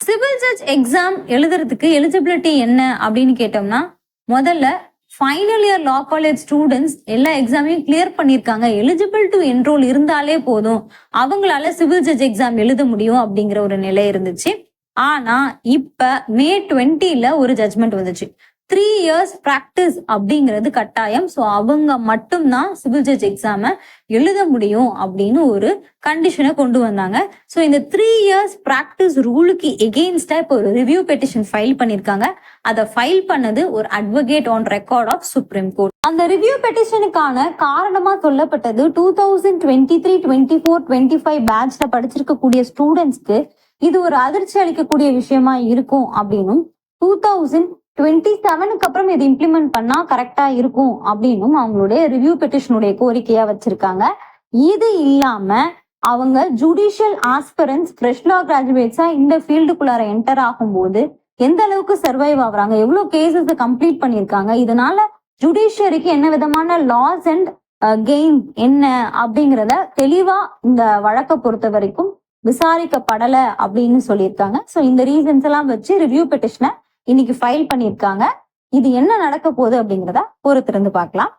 Civil judge exam எழுதுறதுக்கு eligibility என்ன அப்படின்னு கேட்டோம்னா, முதல்ல ஃபைனல் இயர் லா காலேஜ் ஸ்டூடெண்ட்ஸ் எல்லா எக்ஸாமையும் கிளியர் பண்ணியிருக்காங்க, எலிஜிபிள் டு என்ரோல் இருந்தாலே போதும், அவங்களால சிவில் ஜட்ஜ் எக்ஸாம் எழுத முடியும் அப்படிங்கிற ஒரு நிலை இருந்துச்சு. ஆனா இப்ப மே 20ல ஒரு ஜட்மெண்ட் வந்துச்சு. 3 years பிராக்டிஸ் அப்படிங்கிறது கட்டாயம். ஸோ அவங்க மட்டும்தான் சிவில் ஜட்ஜ் எக்ஸாம எழுத முடியும் அப்படின்னு ஒரு கண்டிஷனை கொண்டு வந்தாங்க. ஸோ இந்த 3 years பிராக்டிஸ் ரூலுக்கு எகெயின்ஸ்டா இப்போ ஒரு ரிவ்யூ பெட்டிஷன் ஃபைல் பண்ணிருக்காங்க. அதை ஃபைல் பண்ணது ஒரு advocate on record of Supreme court. அந்த ரிவ்யூ பெட்டிஷனுக்கான காரணமா சொல்லப்பட்டது 2023, 24, 25 பேட்ச்ல படிச்சிருக்கக்கூடிய ஸ்டூடெண்ட்ஸ்க்கு இது ஒரு அதிர்ச்சி அளிக்கக்கூடிய விஷயமா இருக்கும் அப்படின்னும் 2027க்கு அப்புறம் இது இம்ப்ளிமெண்ட் பண்ணா கரெக்டா இருக்கும் அப்படின்னும் அவங்களுடைய ரிவ்யூ பெட்டிஷனுடைய கோரிக்கையா வச்சிருக்காங்க. இது இல்லாம அவங்க ஜுடிஷியல் ஆஸ்பிரன்ஸ் ஃப்ரெஷ் லா கிராஜுவேட்ஸா இந்த ஃபீல்டுக்குள்ளார என்டர் ஆகும்போது எந்த அளவுக்கு சர்வைவ் ஆகுறாங்க, எவ்வளவு கேசஸ் கம்ப்ளீட் பண்ணிருக்காங்க, இதனால ஜுடிஷியரிக்கு என்ன விதமான லாஸ் அண்ட் கெயின் என்ன அப்படிங்கிறத தெளிவா இந்த வழக்கை பொறுத்த வரைக்கும் விசாரிக்கப்படல அப்படின்னு சொல்லியிருக்காங்க. ஸோ இந்த ரீசன்ஸ் எல்லாம் வச்சு ரிவ்யூ பெட்டிஷனை இன்னைக்கு ஃபைல் பண்ணியிருக்காங்க. இது என்ன நடக்க போகுது அப்படிங்கிறத பொறுத்திருந்து பார்க்கலாம்.